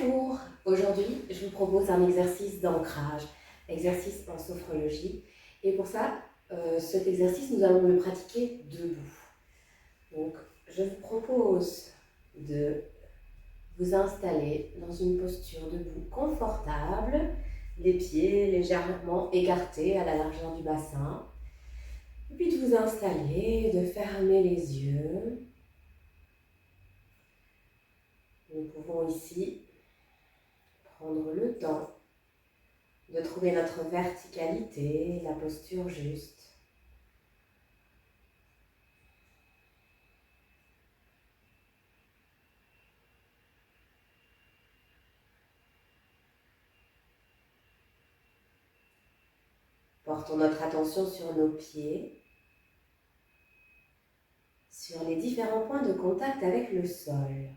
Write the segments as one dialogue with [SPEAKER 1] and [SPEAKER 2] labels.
[SPEAKER 1] Bonjour, aujourd'hui je vous propose un exercice d'ancrage, exercice en sophrologie. Et pour ça, cet exercice, nous allons le pratiquer debout. Donc, je vous propose de vous installer dans une posture debout confortable, les pieds légèrement écartés à la largeur du bassin. Et puis de vous installer, de fermer les yeux. Nous pouvons ici prendre le temps de trouver notre verticalité, la posture juste. Portons notre attention sur nos pieds, sur les différents points de contact avec le sol.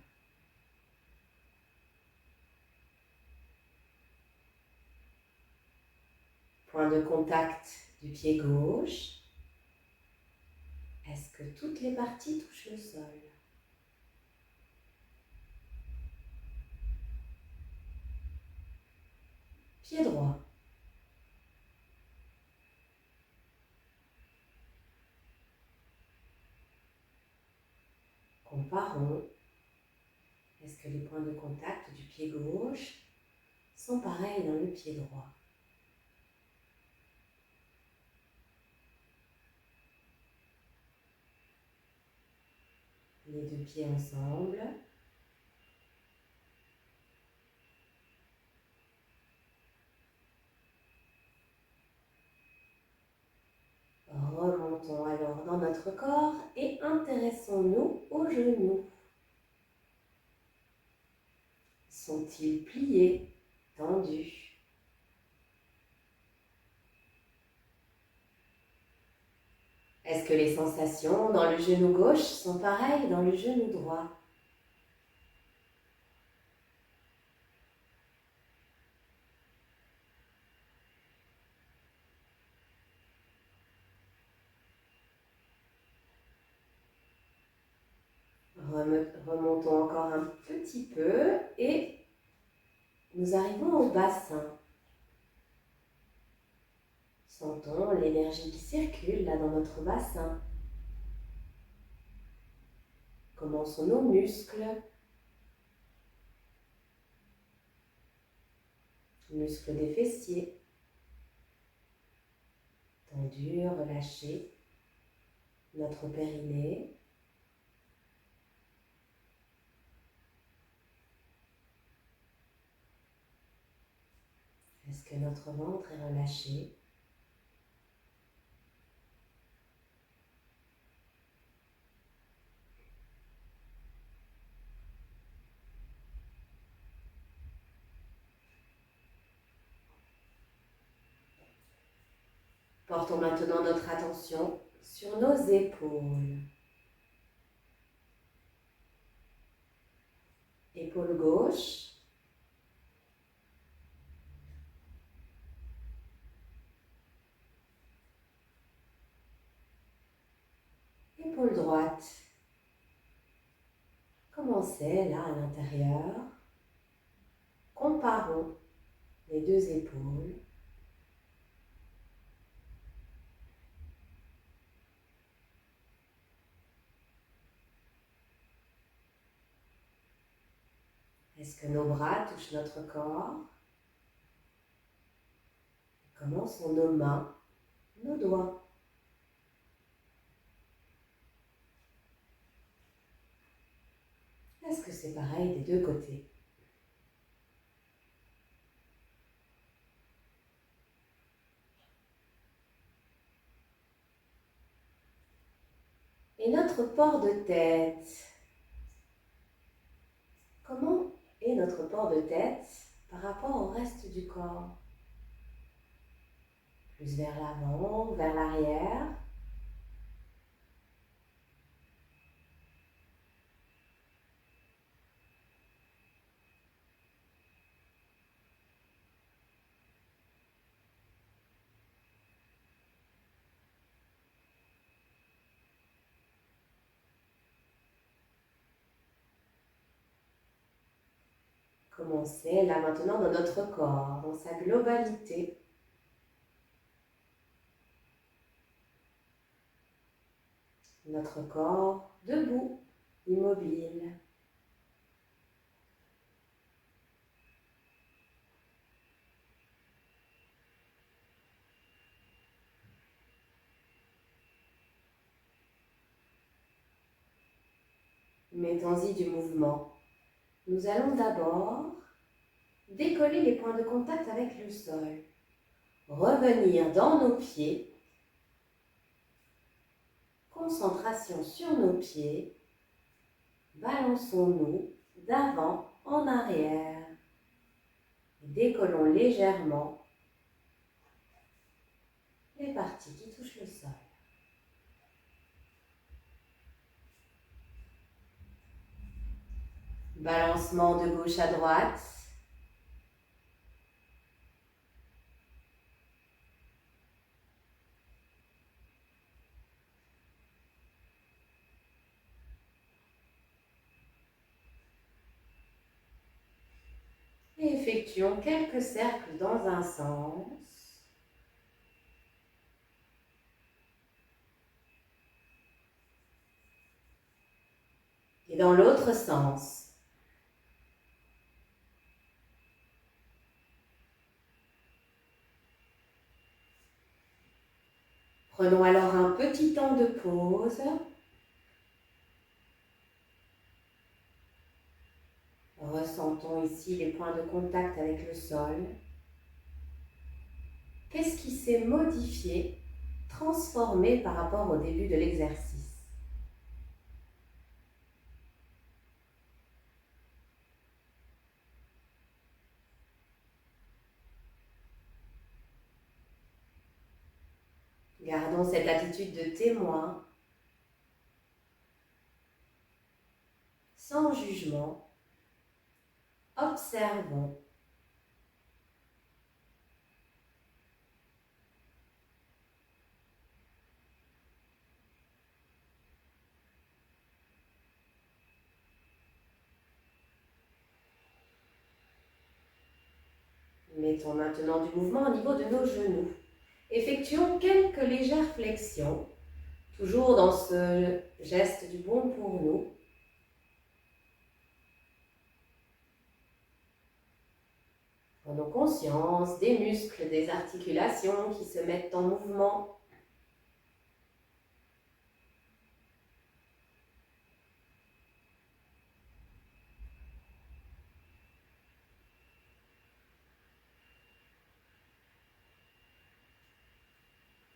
[SPEAKER 1] Point de contact du pied gauche. Est-ce que toutes les parties touchent le sol? Pied droit. Comparons. Est-ce que les points de contact du pied gauche sont pareils dans le pied droit? Les deux pieds ensemble. Remontons alors dans notre corps et intéressons-nous aux genoux. Sont-ils pliés, tendus? Est-ce que les sensations dans le genou gauche sont pareilles dans le genou droit? Remontons encore un petit peu et nous arrivons au bassin. Sentons l'énergie qui circule là dans notre bassin. Comment sont nos muscles? Muscles des fessiers. Tendus, relâchés. Notre périnée. Est-ce que notre ventre est relâché? Portons maintenant notre attention sur nos épaules. Épaule gauche. Épaule droite. Commencez là à l'intérieur. Comparons les deux épaules. Est-ce que nos bras touchent notre corps? Comment sont nos mains, nos doigts? Est-ce que c'est pareil des deux côtés? Et notre port de tête? Comment est notre port de tête par rapport au reste du corps? Plus vers l'avant, vers l'arrière? commencer là maintenant dans notre corps, dans sa globalité. Notre corps debout, immobile. Mettons-y du mouvement. Nous allons d'abord décoller les points de contact avec le sol. Revenir dans nos pieds. Concentration sur nos pieds. Balançons-nous d'avant en arrière. Décollons légèrement les parties qui touchent le sol. Balancement de gauche à droite. Et effectuons quelques cercles dans un sens. Et dans l'autre sens. Prenons alors un petit temps de pause. Ressentons ici les points de contact avec le sol. Qu'est-ce qui s'est modifié, transformé par rapport au début de l'exercice? Gardons cette attitude de témoin, sans jugement. Observons. Mettons maintenant du mouvement au niveau de nos genoux. Effectuons quelques légères flexions, toujours dans ce geste du bon pour nous. Prenons conscience des muscles, des articulations qui se mettent en mouvement.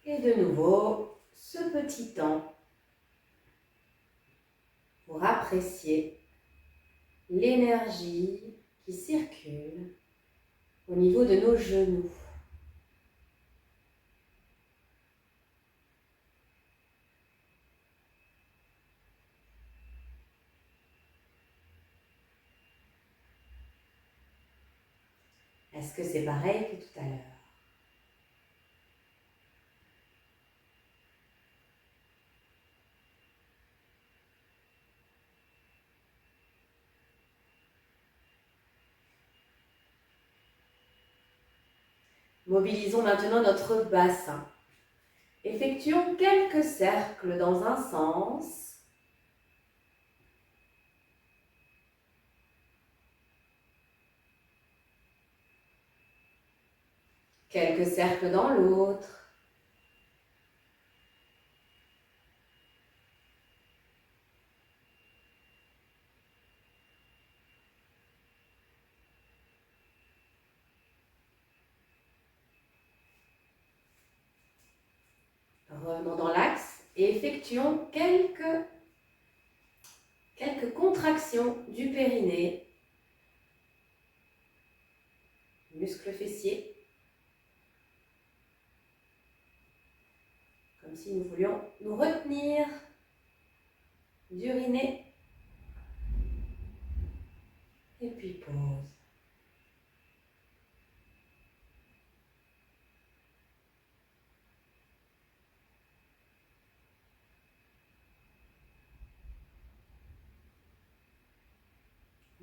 [SPEAKER 1] Et de nouveau, ce petit temps pour apprécier l'énergie qui circule au niveau de nos genoux. Est-ce que c'est pareil que tout à l'heure? Mobilisons maintenant notre bassin. Effectuons quelques cercles dans un sens. Quelques cercles dans l'autre. Revenons dans l'axe et effectuons quelques contractions du périnée, muscles fessiers, comme si nous voulions nous retenir, d'uriner, et puis pause.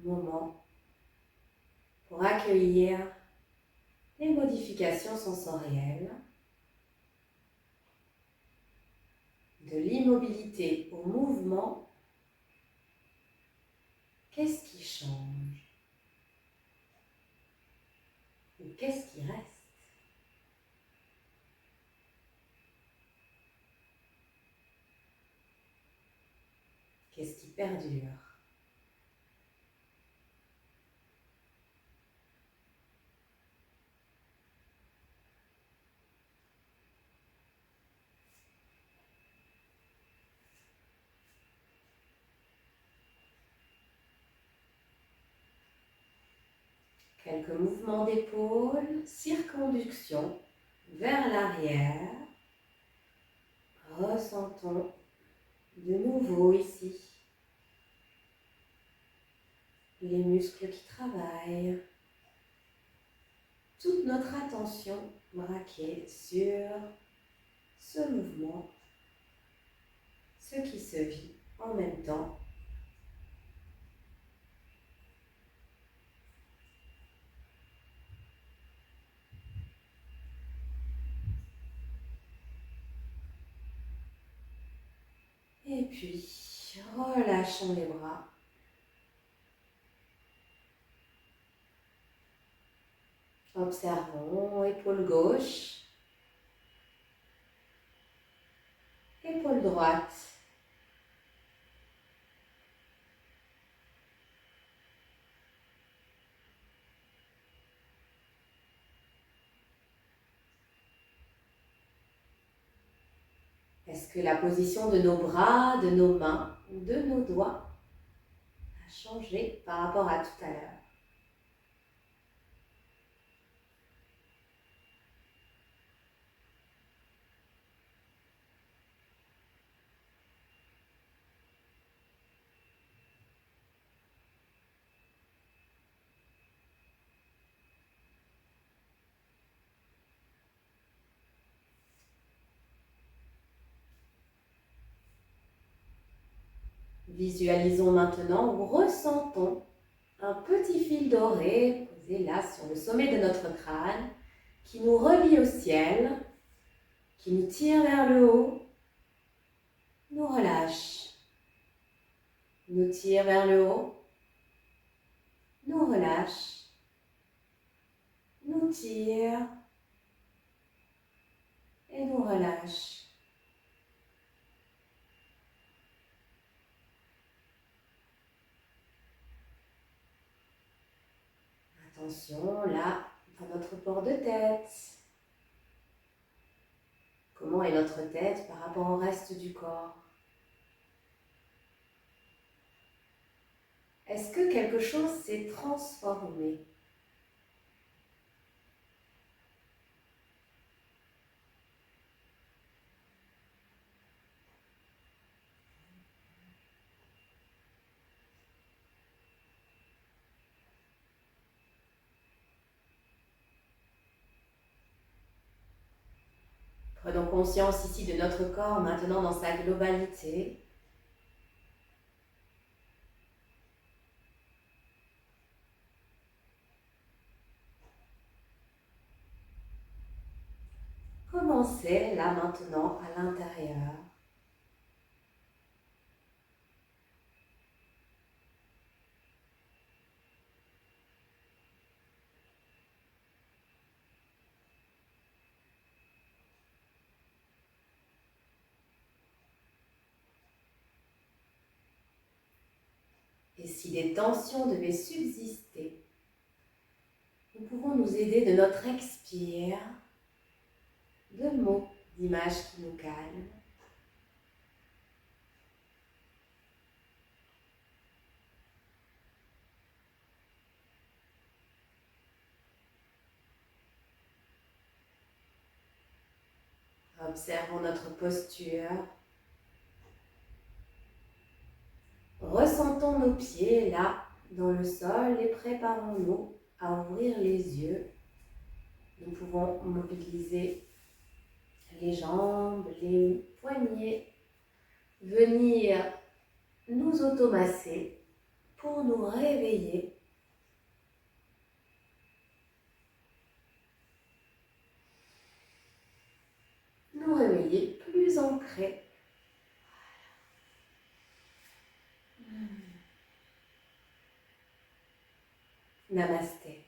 [SPEAKER 1] Moment pour accueillir les modifications sensorielles, de l'immobilité au mouvement. Qu'est-ce qui change? Ou qu'est-ce qui reste? Qu'est-ce qui perdure? Quelques mouvements d'épaule, circonduction vers l'arrière. Ressentons de nouveau ici les muscles qui travaillent. Toute notre attention braquée sur ce mouvement, ce qui se vit en même temps. Et puis, relâchons les bras. Observons épaule gauche, épaule droite. Est-ce que la position de nos bras, de nos mains, de nos doigts a changé par rapport à tout à l'heure? Visualisons maintenant ou ressentons un petit fil doré posé là sur le sommet de notre crâne qui nous relie au ciel, qui nous tire vers le haut, nous relâche, nous tire vers le haut, nous relâche, nous tire et nous relâche. Attention là, à notre port de tête. Comment est notre tête par rapport au reste du corps? Est-ce que quelque chose s'est transformé? Prenons conscience ici de notre corps maintenant dans sa globalité. Commencez là maintenant à l'intérieur. Et si des tensions devaient subsister, nous pouvons nous aider de notre expire, de mots, d'images qui nous calment. Observons notre posture. Ressentons nos pieds là, dans le sol, et préparons-nous à ouvrir les yeux. Nous pouvons mobiliser les jambes, les poignets, venir nous automasser pour nous réveiller Namasté.